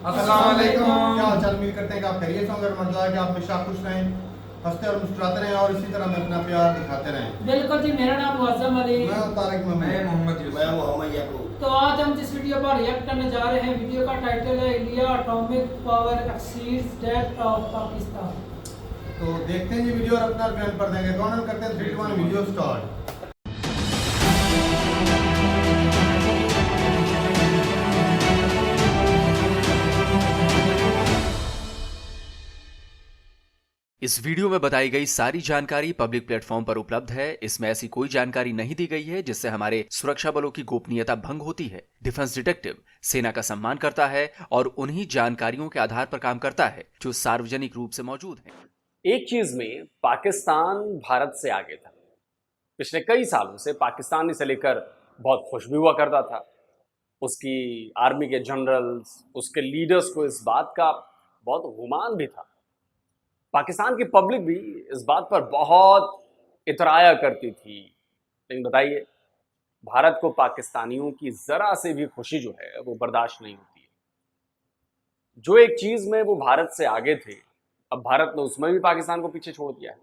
अस्सलाम वालेकुम। क्या हाल चाल? उम्मीद करते हैं कि आप खैरियत से होंगे और मजा है कि आप हमेशा खुश रहें, हंसते और मुस्कुराते रहें और इसी तरह में अपना प्यार दिखाते रहें। बिल्कुल जी, मेरा नाम मुअज्जम अली। मैं तारिक मोहम्मद यूसुफ। मैं मोहम्मद याकूब। तो आज हम जिस वीडियो पर रिएक्ट करने जा रहे हैं, वीडियो का टाइटल है India atomic power exceeds that of Pakistan. तो देखते हैं जी वीडियो और अपना रिव्यू पर देंगे। कौन करते हैं 3 2 1 वीडियो स्टार्ट। इस वीडियो में बताई गई सारी जानकारी पब्लिक प्लेटफॉर्म पर उपलब्ध है। इसमें ऐसी कोई जानकारी नहीं दी गई है जिससे हमारे सुरक्षा बलों की गोपनीयता भंग होती है। डिफेंस डिटेक्टिव सेना का सम्मान करता है और उन्हीं जानकारियों के आधार पर काम करता है जो सार्वजनिक रूप से मौजूद है। एक चीज में पाकिस्तान भारत से आगे था। पिछले कई सालों से पाकिस्तान इसे लेकर बहुत खुश भी हुआ करता था। उसकी आर्मी के जनरल्स, उसके लीडर्स को इस बात का बहुत गुमान भी था। पाकिस्तान की पब्लिक भी इस बात पर बहुत इतराया करती थी। लेकिन बताइए, भारत को पाकिस्तानियों की जरा से भी खुशी जो है वो बर्दाश्त नहीं होती है। जो एक चीज में वो भारत से आगे थे, अब भारत ने उसमें भी पाकिस्तान को पीछे छोड़ दिया है।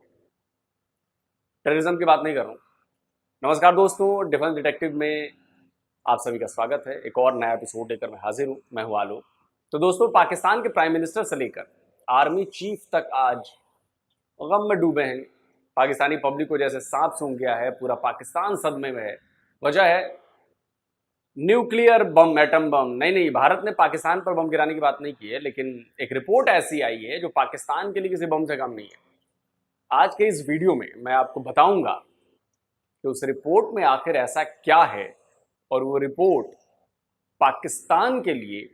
टेररिज्म की बात नहीं कर रहा हूं। नमस्कार दोस्तों, डिफेंस डिटेक्टिव में आप सभी का स्वागत है। एक और नया एपिसोड लेकर मैं हाजिर हूं। मैं हूं आलोक। तो दोस्तों, पाकिस्तान के प्राइम मिनिस्टर से लेकर आर्मी चीफ तक आज गम में डूबे हैं। पाकिस्तानी पब्लिक को जैसे सांप सूंघ गया है, पूरा पाकिस्तान सदमे में है। वजह है न्यूक्लियर बम, एटम बम। नहीं, भारत ने पाकिस्तान पर बम गिराने की बात नहीं की है, लेकिन एक रिपोर्ट ऐसी आई है जो पाकिस्तान के लिए किसी बम से कम नहीं है। आज के इस वीडियो में मैं आपको बताऊंगा कि उस रिपोर्ट में आखिर ऐसा क्या है और वो रिपोर्ट पाकिस्तान के लिए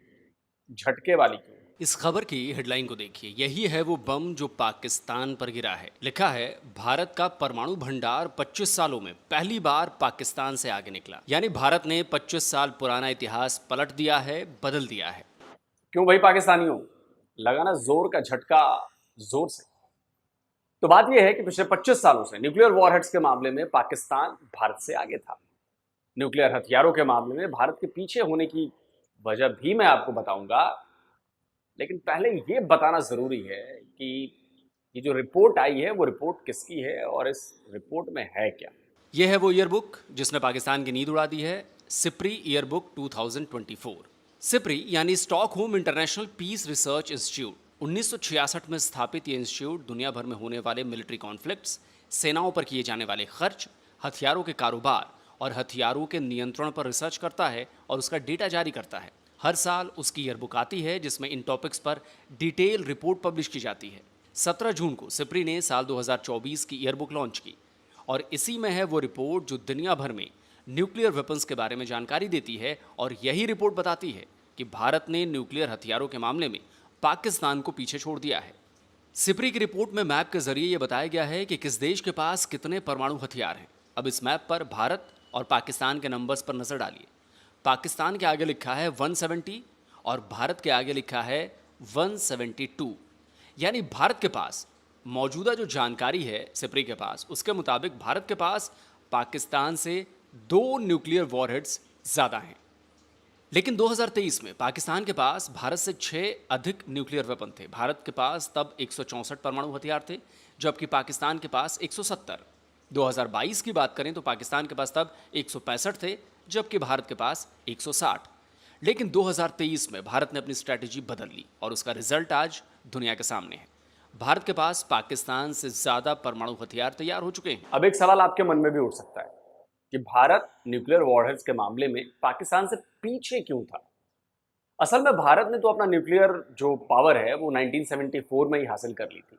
झटके वाली क्यों है। इस खबर की हेडलाइन को देखिए। यही है वो बम जो पाकिस्तान पर गिरा है। लिखा है, भारत का परमाणु भंडार 25 सालों में पहली बार पाकिस्तान से आगे निकला। यानी भारत ने 25 साल पुराना इतिहास पलट दिया है, बदल दिया है। क्यों भाई पाकिस्तानियों, लगा ना जोर का झटका जोर से। तो बात यह है कि पिछले 25 सालों से न्यूक्लियर वॉरहेड्स के मामले में पाकिस्तान भारत से आगे था। न्यूक्लियर हथियारों के मामले में भारत के पीछे होने की वजह भी मैं आपको बताऊंगा। लेकिन पहले ये बताना जरूरी है कि ये जो रिपोर्ट आई है वो रिपोर्ट किसकी है और इस रिपोर्ट में है क्या। यह है वो ईयरबुक जिसने पाकिस्तान की नींद उड़ा दी है। SIPRI yearbook 2024। सिप्री यानी Stockholm International Peace Research Institute, 1966 में स्थापित ये इंस्टीट्यूट दुनिया भर में होने वाले मिलिट्री कॉन्फ्लिक्ट्स, सेनाओं पर किए जाने वाले खर्च, हथियारों के कारोबार और हथियारों के नियंत्रण पर रिसर्च करता है और उसका डेटा जारी करता है। हर साल उसकी ईयरबुक आती है जिसमें इन टॉपिक्स पर डिटेल रिपोर्ट पब्लिश की जाती है। 17 जून को सिप्री ने साल 2024 की ईयरबुक लॉन्च की और इसी में है वो रिपोर्ट जो दुनिया भर में न्यूक्लियर वेपन्स के बारे में जानकारी देती है। और यही रिपोर्ट बताती है कि भारत ने न्यूक्लियर हथियारों के मामले में पाकिस्तान को पीछे छोड़ दिया है। सिप्री की रिपोर्ट में मैप के जरिए यह बताया गया है कि किस देश के पास कितने परमाणु हथियार हैं। अब इस मैप पर भारत और पाकिस्तान के नंबर्स पर नजर डालिए। पाकिस्तान के आगे लिखा है 170 और भारत के आगे लिखा है 172। यानी भारत के पास मौजूदा जो जानकारी है सिप्री के पास, उसके मुताबिक भारत के पास पाकिस्तान से 2 न्यूक्लियर वॉरहेड्स ज़्यादा हैं। लेकिन 2023 में पाकिस्तान के पास भारत से 6 अधिक न्यूक्लियर वेपन थे। भारत के पास तब 164 परमाणु हथियार थे, जबकि पाकिस्तान के पास 170। 2022 की बात करें तो पाकिस्तान के पास तब 165 थे, जबकि भारत के पास 160। लेकिन 2023 में भारत ने अपनी स्ट्रैटेजी बदल ली और उसका रिजल्ट आज दुनिया के सामने है। भारत के पास पाकिस्तान से ज्यादा परमाणु हथियार तैयार हो चुके हैं। अब एक सवाल आपके मन में भी उठ सकता है कि भारत न्यूक्लियर वॉरहेड्स के मामले में पाकिस्तान से पीछे क्यों था। असल में भारत ने तो अपना न्यूक्लियर जो पावर है वो 1974 में ही हासिल कर ली थी।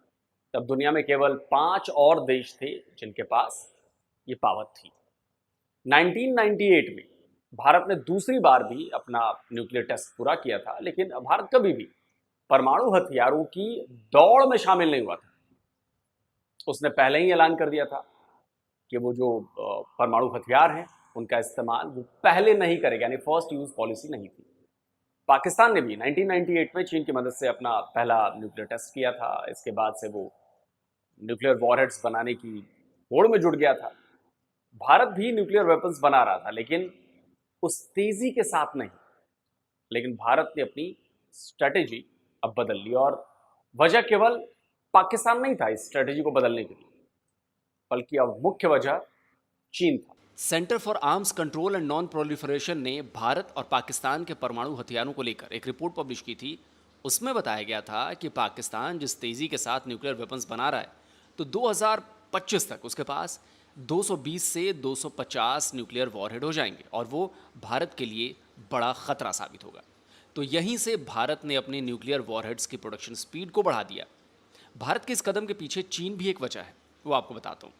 तब दुनिया में केवल 5 और देश थे जिनके पास ये पावर थी। 1998 में भारत ने दूसरी बार भी अपना न्यूक्लियर टेस्ट पूरा किया था, लेकिन भारत कभी भी परमाणु हथियारों की दौड़ में शामिल नहीं हुआ था। उसने पहले ही ऐलान कर दिया था कि वो जो परमाणु हथियार हैं उनका इस्तेमाल वो पहले नहीं करेगा, यानी फर्स्ट यूज पॉलिसी नहीं थी। पाकिस्तान ने भी 1998 में चीन की मदद से अपना पहला न्यूक्लियर टेस्ट किया था। इसके बाद से वो न्यूक्लियर वॉरहेड्स बनाने की होड़ में जुट गया था। भारत भी न्यूक्लियर वेपन्स बना रहा था, लेकिन उस तेजी के साथ नहीं। लेकिन भारत ने अपनी स्ट्रेटेजी अब बदल ली, और वजह केवल पाकिस्तान नहीं था इस स्ट्रेटेजी को बदलने के लिए, बल्कि अब मुख्य वजह चीन था। Centre for arms control and non proliferation ने भारत और पाकिस्तान के परमाणु हथियारों को लेकर एक रिपोर्ट पब्लिश की थी। उसमें बताया गया था कि पाकिस्तान जिस तेज़ी के साथ न्यूक्लियर वेपन्स बना रहा है, तो 2025 तक उसके पास 220 से 250 न्यूक्लियर वॉरहेड हो जाएंगे और वो भारत के लिए बड़ा खतरा साबित होगा। तो यहीं से भारत ने अपने न्यूक्लियर वॉरहेड्स की प्रोडक्शन स्पीड को बढ़ा दिया। भारत के इस कदम के पीछे चीन भी एक वजह है, वो आपको बताता हूँ।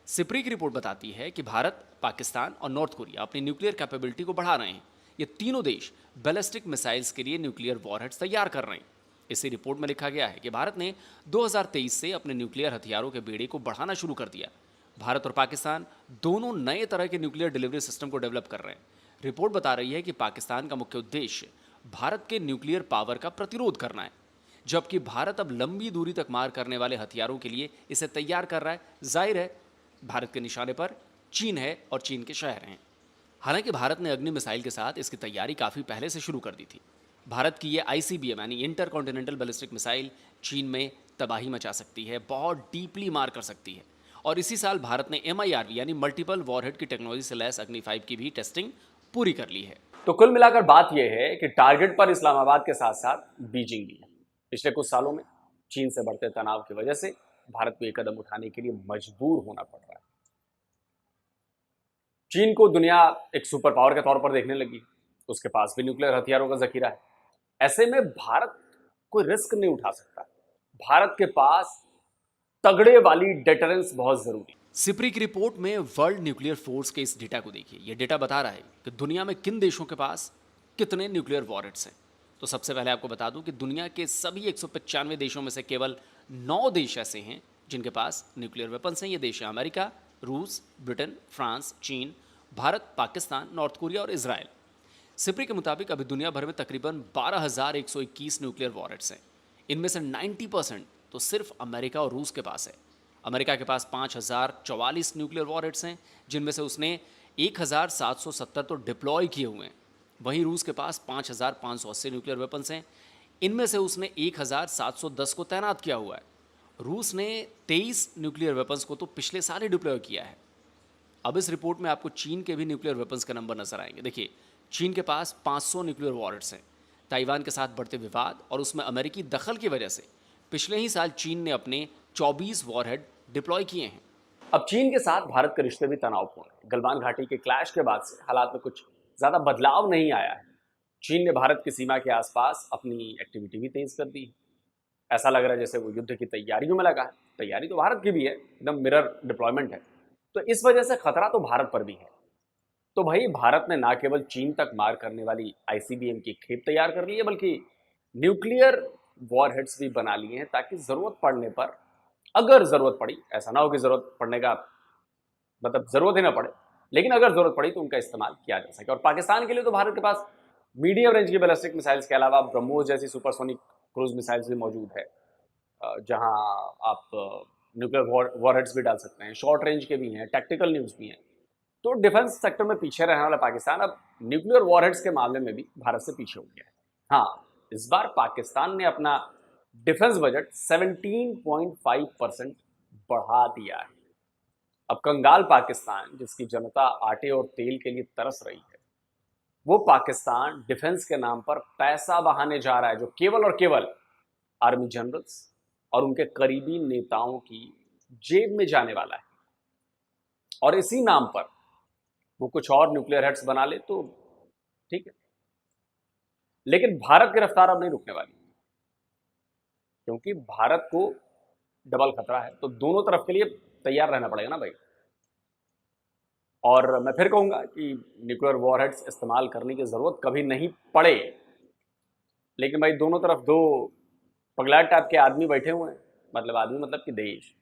सिप्री की रिपोर्ट बताती है कि भारत, पाकिस्तान और नॉर्थ कोरिया अपनी न्यूक्लियर कैपेबिलिटी को बढ़ा रहे हैं। ये तीनों देश बैलिस्टिक मिसाइल्स के लिए न्यूक्लियर वॉरहेड्स तैयार कर रहे हैं। इसी रिपोर्ट में लिखा गया है कि भारत ने 2023 से अपने न्यूक्लियर हथियारों के बेड़े को बढ़ाना शुरू कर दिया। भारत और पाकिस्तान दोनों नए तरह के न्यूक्लियर डिलीवरी सिस्टम को डेवलप कर रहे हैं। रिपोर्ट बता रही है कि पाकिस्तान का मुख्य उद्देश्य भारत के न्यूक्लियर पावर का प्रतिरोध करना है, जबकि भारत अब लंबी दूरी तक मार करने वाले हथियारों के लिए इसे तैयार कर रहा है। जाहिर है भारत के निशाने पर चीन है और चीन के शहर हैं। हालांकि भारत ने अग्नि मिसाइल के साथ इसकी तैयारी काफ़ी पहले से शुरू कर दी थी। भारत की ये ICBM यानी इंटर कॉन्टिनेंटल बैलिस्टिक मिसाइल चीन में तबाही मचा सकती है, बहुत डीपली मार कर सकती है। और इसी साल भारत ने MIRV यानी मल्टीपल वॉरहेड की टेक्नोलॉजी से लैस अग्नि 5 की भी टेस्टिंग पूरी कर ली है। तो कुल मिलाकर बात यह है कि टारगेट पर इस्लामाबाद के साथ साथ बीजिंग भी है। पिछले कुछ सालों में चीन से बढ़ते तनाव की वजह से भारत को एक कदम उठाने के लिए मजबूर होना पड़ रहा है। चीन को दुनिया एक सुपर पावर के तौर पर देखने लगी, उसके पास भी न्यूक्लियर हथियारों का जखीरा है। ऐसे में भारत कोई रिस्क नहीं उठा सकता। भारत के पास तगड़े वाली डेटरेंस बहुत जरूरी है। सिप्री की रिपोर्ट में वर्ल्ड न्यूक्लियर फोर्स के इस डेटा को देखिए। यह डेटा बता रहा है कि दुनिया में किन देशों के पास कितने न्यूक्लियर वॉरहेड्स हैं। तो सबसे पहले आपको बता दूं कि दुनिया के सभी 195 देशों में से केवल 9 देश ऐसे हैं जिनके पास न्यूक्लियर वेपन्स हैं। ये देश हैं अमेरिका, रूस, ब्रिटेन, फ्रांस, चीन, भारत, पाकिस्तान, नॉर्थ कोरिया और इजराइल। सिप्री के मुताबिक अभी दुनिया भर में तकरीबन 12,121 न्यूक्लियर वॉरहेड्स हैं। इनमें से 90% तो सिर्फ अमेरिका और रूस के पास है। अमेरिका के पास 5,044 न्यूक्लियर वॉरहेड्स हैं, जिनमें से उसने 1,770 तो डिप्लॉय किए हुए हैं। वहीं रूस के पास 5,580 न्यूक्लियर वेपन्स हैं, इनमें से उसने 1,710 को तैनात किया हुआ है। रूस ने 23 न्यूक्लियर वेपन्स को तो पिछले साल ही डिप्लॉय किया है। अब इस रिपोर्ट में आपको चीन के भी न्यूक्लियर वेपन्स के नंबर नजर आएंगे। देखिए, चीन के पास 500 न्यूक्लियर वॉरहेड्स हैं। ताइवान के साथ बढ़ते विवाद और उसमें अमेरिकी दखल की वजह से पिछले ही साल चीन ने अपने 24 वॉरहेड डिप्लॉय किए हैं। अब चीन के साथ भारत के रिश्ते भी तनावपूर्ण हैं। गलवान घाटी के क्लैश के बाद से हालात में कुछ ज़्यादा बदलाव नहीं आया है। चीन ने भारत की सीमा के आसपास अपनी एक्टिविटी भी तेज कर दी है। ऐसा लग रहा है जैसे वो युद्ध की तैयारियों में लगा है। तैयारी तो भारत की भी है, एकदम मिरर डिप्लॉयमेंट है। तो इस वजह से खतरा तो भारत पर भी है। तो भाई भारत ने ना केवल चीन तक मार करने वाली ICBM की खेप तैयार कर ली है, बल्कि न्यूक्लियर वॉरहेड्स भी बना लिए हैं, ताकि ज़रूरत पड़ने पर, अगर ज़रूरत पड़ी, ऐसा ना हो कि ज़रूरत पड़ने का मतलब ज़रूरत ही ना पड़े, लेकिन अगर ज़रूरत पड़ी तो उनका इस्तेमाल किया जा सके। और पाकिस्तान के लिए तो भारत के पास मीडियम रेंज की बैलिस्टिक मिसाइल्स के अलावा ब्रह्मोस जैसी सुपरसोनिक क्रूज मिसाइल्स भी मौजूद है, जहां आप न्यूक्लियर वॉरहेड्स भी डाल सकते हैं। शॉर्ट रेंज के भी हैं, टैक्टिकल न्यूज़ भी हैं। तो डिफेंस सेक्टर में पीछे रहने वाला पाकिस्तान अब न्यूक्लियर वॉरहेड्स के मामले में भी भारत से पीछे हो गया है। हाँ, इस बार पाकिस्तान ने अपना डिफेंस बजट 17.5% बढ़ा दिया है। अब कंगाल पाकिस्तान, जिसकी जनता आटे और तेल के लिए तरस रही है, वो पाकिस्तान डिफेंस के नाम पर पैसा बहाने जा रहा है, जो केवल और केवल आर्मी जनरल्स और उनके करीबी नेताओं की जेब में जाने वाला है। और इसी नाम पर वो कुछ और न्यूक्लियर हेड्स बना ले तो ठीक है, लेकिन भारत की रफ्तार अब नहीं रुकने वाली, क्योंकि भारत को डबल खतरा है। तो दोनों तरफ के लिए तैयार रहना पड़ेगा ना भाई। और मैं फिर कहूंगा कि न्यूक्लियर वॉरहेड्स इस्तेमाल करने की जरूरत कभी नहीं पड़े, लेकिन भाई दोनों तरफ दो पगला टाइप के आदमी बैठे हुए हैं, मतलब आदमी मतलब कि देश,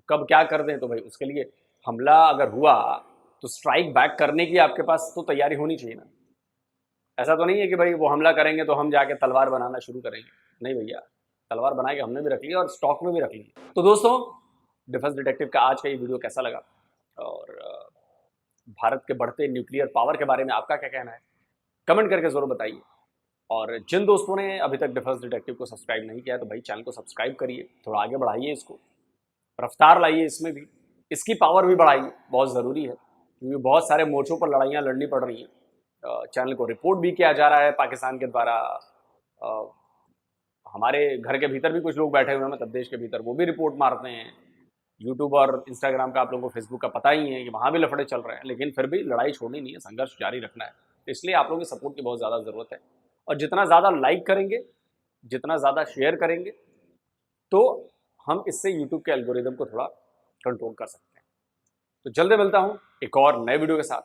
कब क्या कर दें। तो भाई उसके लिए हमला अगर हुआ तो स्ट्राइक बैक करने की आपके पास तो तैयारी होनी चाहिए ना। ऐसा तो नहीं है कि भाई वो हमला करेंगे तो हम जाके तलवार बनाना शुरू करेंगे। नहीं भैया, तलवार बना के हमने भी रख ली और स्टॉक में भी रख ली। तो दोस्तों, डिफेंस डिटेक्टिव का आज का ये वीडियो कैसा लगा, और भारत के बढ़ते न्यूक्लियर पावर के बारे में आपका क्या कहना है, कमेंट करके जरूर बताइए। और जिन दोस्तों ने अभी तक डिफेंस डिटेक्टिव को सब्सक्राइब नहीं किया तो भाई चैनल को सब्सक्राइब करिए, थोड़ा आगे बढ़ाइए, इसको रफ्तार लाइए, इसमें भी इसकी पावर भी बढ़ाइए, बहुत ज़रूरी है क्योंकि बहुत सारे मोर्चों पर लड़ाइयाँ लड़नी पड़ रही हैं। चैनल को रिपोर्ट भी किया जा रहा है पाकिस्तान के द्वारा। हमारे घर के भीतर भी कुछ लोग बैठे हुए हैं, मतलब देश के भीतर, वो भी रिपोर्ट मारते हैं। यूट्यूब और इंस्टाग्राम का आप लोगों को, फेसबुक का पता ही है कि वहाँ भी लफड़े चल रहे हैं, लेकिन फिर भी लड़ाई छोड़नी नहीं है, संघर्ष जारी रखना है। तो इसलिए आप लोगों की सपोर्ट की बहुत ज़्यादा ज़रूरत है और जितना ज़्यादा लाइक करेंगे, जितना ज़्यादा शेयर करेंगे, तो हम इससे यूट्यूब के एल्गोरिदम को थोड़ा कंट्रोल कर सकते हैं। तो जल्दी मिलता हूँ एक और नए वीडियो के साथ।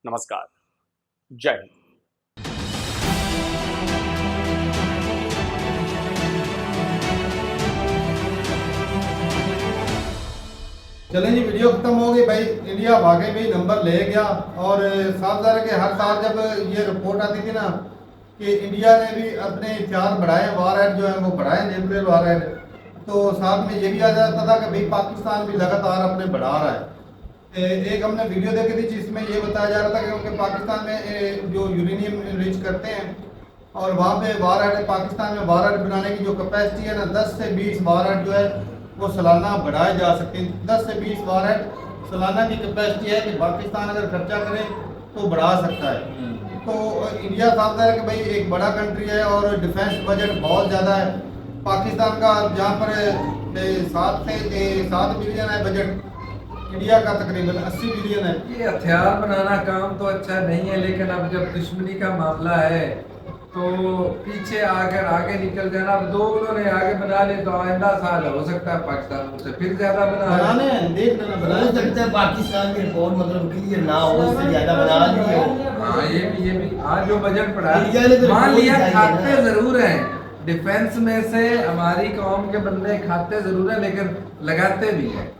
नमस्कार, जय हिंद। चलें जी, वीडियो खत्म हो गई भाई। इंडिया वाकई भी नंबर ले गया और साफ ज़ाहिर है कि हर साल जब ये रिपोर्ट आती थी ना कि इंडिया ने भी अपने हथियार बढ़ाए, वारहेड जो है वो बढ़ाए, न्यूक्लियर वारहेड, तो साथ में ये भी आ जाता था कि भाई पाकिस्तान भी लगातार अपने बढ़ा रहा है। एक हमने वीडियो देखी थी जिसमें ये बताया जा रहा था कि उनके पाकिस्तान में जो यूरेनियम रिच करते हैं और वहाँ पे वारहेड, पाकिस्तान में वारहेड बनाने की जो कैपेसिटी है ना, 10 से 20 वारहेड जो है वो सालाना बढ़ाए जा सकते हैं। 10 से 20 वारहेड सालाना की कैपेसिटी है कि पाकिस्तान अगर खर्चा करे तो बढ़ा सकता है। तो इंडिया साफ है कि भाई एक बड़ा कंट्री है और डिफेंस बजट बहुत ज़्यादा है पाकिस्तान का, जहाँ पर 7 बिलियन है बजट, इंडिया का तकरीबन 80 बिलियन है। ये हथियार बनाना काम तो अच्छा नहीं है, लेकिन अब जब दुश्मनी का मामला है तो पीछे आकर आगे निकल जाना। अब 2 उन्होंने आगे बना ले तो आइंदा साल हो सकता है पाकिस्तान उससे फिर ज्यादा बनाने देख लेना, बना सकता है पाकिस्तान की रिपोर्ट मतलब क्लियर ना हो, उससे ज्यादा बना लिए। हाँ, ये भी आज जो बजट पड़ा तो मान लिया, रिपोर्ट खाते जरूर हैं डिफेंस में से, हमारी कौम के बंदे खाते जरूर है लेकिन लगाते भी है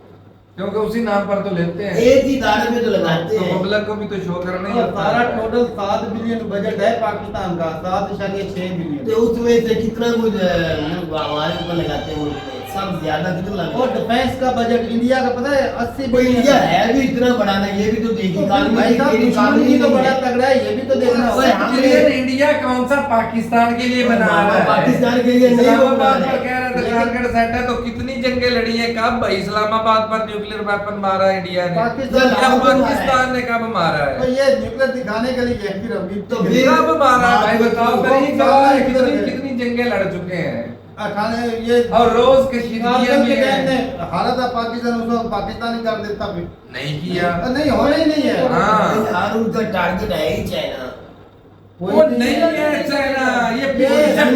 क्योंकि उसी नाम पर तो लेते हैं, एक ही दायरे में तो लगाते हैं। पब्लिक को भी तो शो करना ही होता सारा है। टोटल 7 बिलियन बजट है पाकिस्तान का, 7.6 बिलियन। तो उसमें से कितना कुछ हमारे ऊपर लगाते हैं मुल्क में, सब ज्यादा कितना लगाते और डिफेंस का बजट इंडिया का पता है 80 हैं। बिलियन इंडिया है भी इतना बड़ा ना, ये भी तो देखिए भाई साहब, दुश्मन भी तो बड़ा तगड़ा है, ये भी तो देखना ओए, होगा। हम इंडिया कौन सा पाकिस्तान के लिए बना रहा है? पाकिस्तान के लिए नहीं वो बना इस्लामाबाद रहा पर कह रहा था टारगेट सेट है, तो कितनी जंगें लड़ी हैं? कब भाई इस्लामाबाद पर न्यूक्लियर वेपन मारा है इंडिया ने? पाकिस्तान ने कब मारा तो है? ये न्यूक्लियर दिखाने के लिए फिर अभी तो फिर कब मारा है भाई बताओ? बहुत मेरी साल है, कितनी कितनी जंगें लड़ चुके हैं 18 ये और रोज आजकल कशीदगियां भी के टाइम हैं। में हालत है पाकिस्तान उस वक्त पाकिस्तान ही कर देता फिर नहीं किया, नहीं होना ही नहीं है। हाँ। यार उनका टारगेट है ही चाइना। वो नहीं है चाइना, ये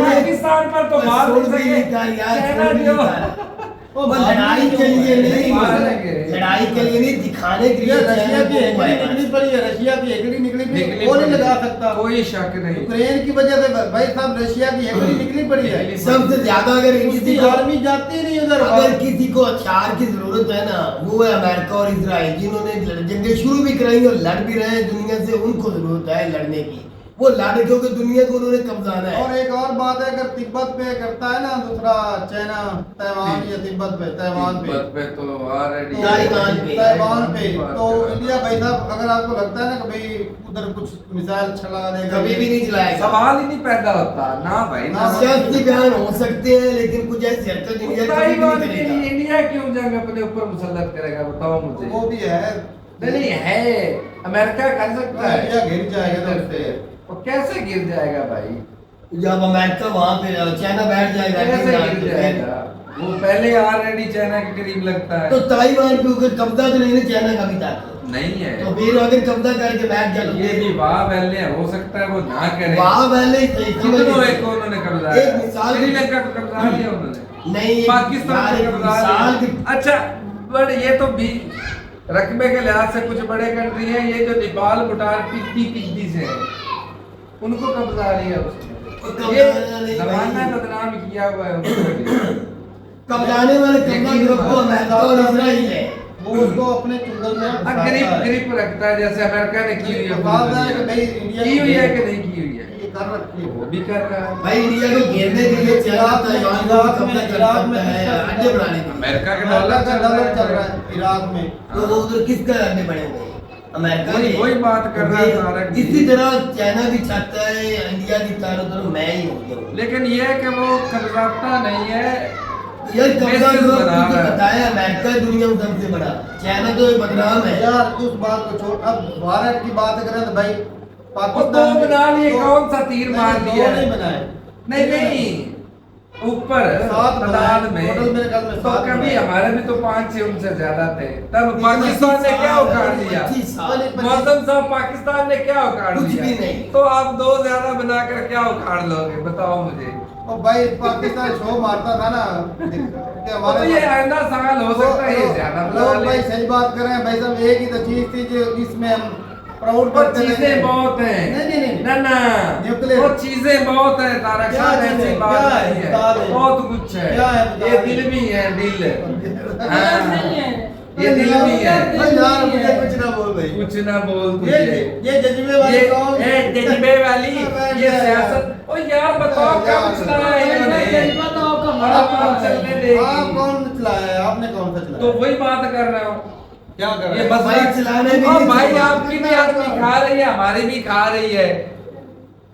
पाकिस्तान पर तो मार नहीं सके। चाइना जो वो लड़ाई के लिए नहीं, मारेंगे। लड़ाई के लिए नहीं, दिखाने के ये लिए रशिया की चाइना को हेकड़ी निकली पड़ी है, रशिया की हेकड़ी निकली पड़ी है, निकली वो नहीं पड़ी। लगा सकता। कोई शक नहीं। यूक्रेन की वजह से भाई साहब रशिया की हेकड़ी निकली पड़ी है, सबसे ज्यादा अगर उसकी किसी को आर्मी जाती नहीं उधर। अगर किसी को हथियार की जरूरत है ना, वो है अमेरिका और इजराइल, जिन्होंने जंगें शुरू भी कराई और लड़ भी रहे हैं दुनिया से। उनको जरूरत है लड़ने की, वो लड़ क्योंकि दुनिया को उन्होंने कब्जाना है। और एक और बात है, अगर तिब्बत पे करता है ना दूसरा चाइना, ताइवान या तिब्बत पे, ताइवान पे, तिब्बत पे तो ऑलरेडी ताइवान पे। ताइवान पे तो इंडिया भाई साहब, अगर आपको लगता है ना कि भाई उधर कुछ मिसाइल चला देगा, कभी भी नहीं चलाएगा। सवाल ही नहीं पैदा होता ना भाई ना। शस्त्र बयान हो सकते हैं लेकिन कुछ ऐसी हरकत इंडिया कभी भी ताइवान नहीं के लिए करेगा। इंडिया क्यों जंग अपने ऊपर मुसल्लत करेगा बताओ मुझे? वो भी है, नहीं है, अमेरिका कर सकता है। इंडिया घिर जाएगा ना उससे। वो कैसे गिर जाएगा भाई? जब अमेरिका वहाँ पे चाइना बैठ जाएगा कैसे गिर जाएगा? वो पहले ऑलरेडी चाइना के करीब लगता है। तो ताइवान पे ऊपर कब्जा तो नहीं ना चाइना का भी तक, नहीं है तो फिर अगर कब्जा करके बैठ जाए तो ये भी वाह पहले हो सकता है वो ना करे। वहाँ पहले ही सही समझ कितनों लीजिए। एक को उन्होंने कब्जा एक मिसाल की- श्रीलंका को कब्जा लिया उन्होंने, नहीं पाकिस्तान यार, को एक कब्जा मिसाल लिया। की- अच्छा बट ये तो भी रकबे के लिहाज से कुछ बड़े कंट्री हैं, ये जो नेपाल भूटान पिछदी से है उनको कब्जा लिया उसने। ये कब्जा नहीं जमाना भाई। बदनाम किया हुआ है उनको। कब्जाने वाले कब्जा ग्रुप को अमेरिका और इजराइल है। वो उसको अपने चुंगल में फंसाता ग्रिप है। ग्रिप रखता है जैसे अमेरिका ने की हुई है बात पूरी है कि दुनिया भाई में। इंडिया की हुई है को- कि नहीं की हुई है? ये कर रखी है। वो भी कर रहा है। भाई इंडिया को घेरने के लिए चाइना ताइवान को कब्जा कर सकता है अड्डे बनाने के लिए। अमेरिका के अमेरिका डॉलर का डॉलर चल रहा है इराक में। तो वो उधर किसका अड्डे बने हुए हैं? अमेरिका वही बात कर रहा है तारक जी। इसी तरह चाइना भी चाहता है इंडिया की चारों तरफ मैं ही हो जाऊँ। लेकिन ये है कि वो कब्जाफ्ता नहीं है, यार कब्जा बेसिस जो बना तुझे रहा है। पता है अमेरिका दुनिया में सबसे बड़ा, चाइना तो बदनाम है। यार उस बात को छोड़, अब भारत की बात करें तो भाई वो पाकिस्तान दो बना लिए, दो- कौन सा तीर नहीं, मार दो दिया? नहीं बनाए। नहीं ऊपर सात मैदान बनाए, में टोटल मेरे ख्याल में तो सात कभी बनाए। हमारे भी तो 5-6 उनसे ज्यादा थे। तब पाकिस्तान ने क्या उखाड़ लिया? 25 साल मौसम साहब पाकिस्तान ने क्या उखाड़ कुछ लिया? भी नहीं। तो आप 2 ज्यादा बनाकर क्या उखाड़ लोगे, बताओ मुझे। और भाई पाकिस्तान शो मारता था ना कि तो ये आइंदा साल हो सकता है ये ज्यादा बना लोग ले। भाई सही बात कर रहे हैं भाई साहब, एक ही तो चीज थी जो इसमें हम प्राउड वो करते थे। चीजें बहुत हैं। नहीं। ना ना न्यूक्लियर। वो चीजें बहुत है तारक क्या साहब, चीजें? ऐसी बात क्या है? नहीं बता है, दे। बहुत कुछ है। क्या है? बता ये दे। दिल भी है, दिल गलत नहीं है। ये दिल भी है। भाई यार मुझे कुछ ना बोल भाई। कुछ ना बोल ये तुझे। ये जज्बे वाली कौन? ये जज्बे वाली बैठ ये जा सियासत। ओ यार बताओ यार, कब चलाया इन्होंने? जज्बा तो आपका और बड़ा अब बड़ा चलने है। देगी। आप कौन चलाया है? आपने कौन सा चलाया? तो वही बात कर रहा हूँ। क्या कर रहे ये हैं? मसला भाई चलाने भी और नहीं भाई चलाने। आपकी भी आदमी खा रही है, हमारी भी खा रही है।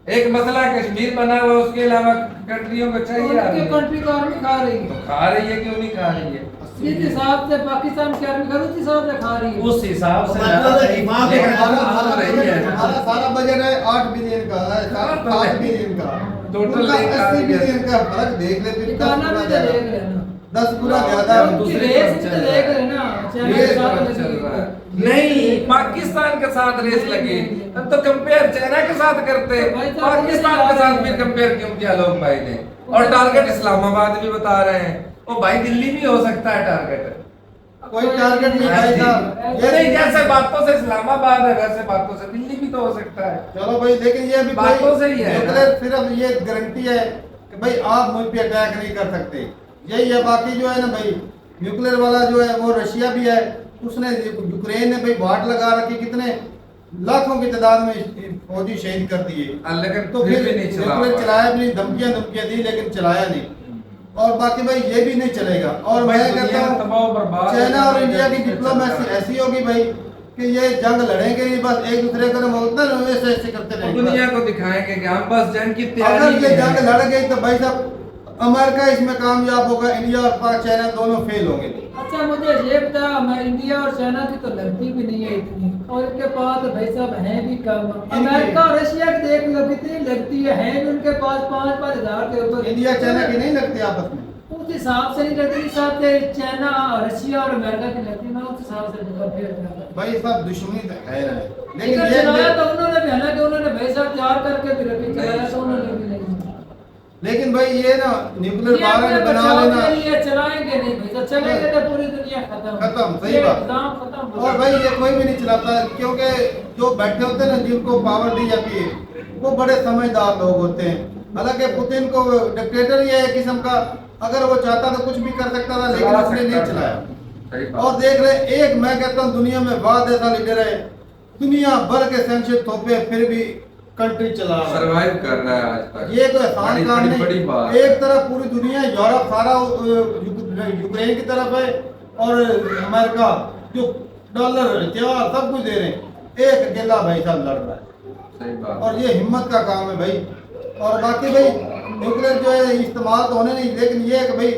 एक मसला कश्मीर बना हुआ, उसके अलावा कंट्रियों को चाहिए उनके आदमी। कंट्री का आर्मी खा रही तो है। खा रही है, क्यों नहीं खा रही है? जिस हिसाब से पाकिस्तान की आर्मी खा, उस हिसाब से खा रही है। उस हिसाब से मतलब है दिमाग लेकिन में हमारा हमारा हाल रही है। हमारा सारा बजट है 8 बिलियन का है, हाँ, तो 7 है। बिलियन का। टोटल उनका नहीं खा 80 रही है। बिलियन का फर्क देख ले फिर 10 ठिकाना गुना भी तो ज्यादा। देख लेना। 10 गुना ज्यादा हम है। उनकी दूसरी रेस तरफ भी चल तो रहा देख है। लेना। चाइना ये के साथ तरफ लगी चल हुई रहा है। है। नहीं, पाकिस्तान के साथ रेस लगी। हम तो कंपेयर चाइना के साथ करते हैं, तो भाई साहब, पाकिस्तान वो के भी साथ जा भी रहे हैं। कंपेयर क्यों किया लोग भाई ने? और टारगेट इस्लामाबाद भी बता रहे हैं। ओ भाई दिल्ली भी हो सकता है टारगेट। कोई टारगेट नहीं भाई साहब। ये नहीं, जैसे बातों से इस्लामाबाद है वैसे बातों से दिल्ली भी तो हो सकता है। चलो भाई, लेकिन ये भी बातों से ही है ना। न्यूक्लियर सिर्फ ये गारंटी है कि भाई आप मुझ पे अटैक नहीं कर सकते, यही है। बाकी जो है ना भाई, न्यूक्लियर वाला जो है वो रशिया भी है, उसने यूक्रेन ने भाई बाट लगा रखी, कितने लाखों की तादाद में फौजी शहीद कर दिए। लेकिन तो फिर फिर भी नहीं चला न्यूक्लियर पाया। चलाया भी नहीं, धमकियां दी लेकिन चलाया नहीं। और बाकी भाई ये भी नहीं चलेगा। और भाई मैं दुनिया कहता हूँ तबाह और बर्बाद चाइना और है, इंडिया की जैसे डिप्लोमेसी चलता है। ऐसी होगी भाई कि ये जंग लड़ेंगे नहीं, बस एक दूसरे को बोलते हैं वैसे ऐसे करते और रहेंगे। दुनिया को दिखाएंगे कि हम बस जंग की अगर तैयारी ये में जंग हैं। लड़ गई तो भाई साहब अमेरिका इसमें कामयाब होगा, इंडिया और चाइना दोनों फेल होंगे। अच्छा मुझे ये बता, मैं इंडिया और चाइना की तो लगती भी नहीं है इतनी, और इनके पास भाई साहब हैं भी कम। अमेरिका और रशिया की देख लो कितनी लगती है भी उनके पास 5-5 हजार के ऊपर। इंडिया चाइना की नहीं लगती आपस में। उस हिसाब से नहीं लगती, जिस हिसाब से चाइना रशिया और अमेरिका की लगती है, उस हिसाब से कंपेयर करता हूं। भाई सब दुश्मनी तो है ना, लेकिन लेकिन चलाया ये तो उन्होंने भी, हालांकि उन्होंने भाई साहब तैयार करके भी रखी, चलाया तो उन्होंने भी नहीं। लेकिन भाई ये ना न्यूक्लियर ये अपने वारंट बना बचाव लेना। के लिए चलाएंगे नहीं भाई साहब, चलेंगे तो पूरी दुनिया खत्म, सही ये बात। एग्जाम खत्म हो और गया। भाई ये कोई भी नहीं चलाता, क्योंकि जो बैठे होते हैं ना, जिनको पावर दी जाती है, वो बड़े समझदार लोग होते हैं। हालांकि पुतिन को डिक्टेटर ही है एक किस्म का, अगर वो चाहता तो कुछ भी कर सकता था, लेकिन चला उसने सकता नहीं था। चलाया। सही बात। और देख रहे एक, मैं कहता हूँ दुनिया में वाद ऐसा लीडर है, दुनिया भर के सैंक्शन थोपे फिर भी कंट्री चला रहा है। सरवाइव कर रहा है आज तक। ये तो आसान बड़ी- काम बड़ी- बड़ी नहीं। बात। एक तरफ पूरी दुनिया, यूरोप सारा यूक्रेन की तरफ है, और अमेरिका जो डॉलर हथियार सब कुछ दे रहे हैं, एक अकेला भाई साहब लड़ रहा है। सही बात। और ये हिम्मत का काम है भाई। और बाकी भाई न्यूक्लियर जो है इस्तेमाल तो होने नहीं, लेकिन ये है कि भाई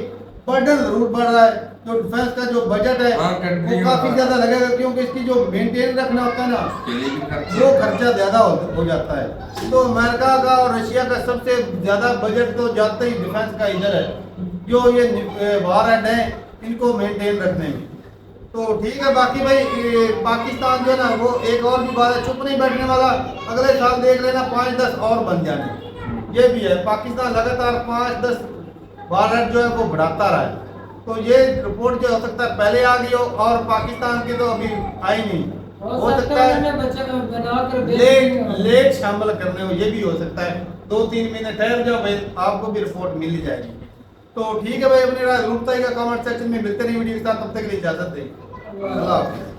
बर्डन जरूर बढ़ रहा है। जो डिफेंस का जो बजट है हाँ, वो कंट्रियों काफी का। ज्यादा लगेगा, क्योंकि इसकी जो मेंटेन रखना होता है ना, उसके लिए भी खर्च। वो खर्चा ज्यादा हो जाता है। तो अमेरिका का और रशिया का सबसे ज्यादा बजट तो जाता ही डिफेंस का इधर है, जो ये वार हेड है इनको मेंटेन रखने में। तो ठीक है। बाकी भाई पाकिस्तान जो है ना, वो एक और भी बात है, चुप नहीं बैठने वाला। अगले साल देख लेना 5-10 और बन जाने, ये भी है। पाकिस्तान लगातार 5-10 वार हेड जो है वो बढ़ाता रहा है। तो ये रिपोर्ट जो हो सकता है पहले आ गई हो, और पाकिस्तान की तो अभी आई नहीं, हो सकता है लेट शामिल करने हो, ये भी हो सकता है। 2-3 महीने ठहर जाओ भाई, आपको भी रिपोर्ट मिल जाएगी। तो ठीक है भाई, अपनी राय जरूर बताइएगा कमेंट सेक्शन में। मिलते नहीं वीडियो के साथ, तब तक के लिए इजाजत दें। अल्लाह हाफिज़।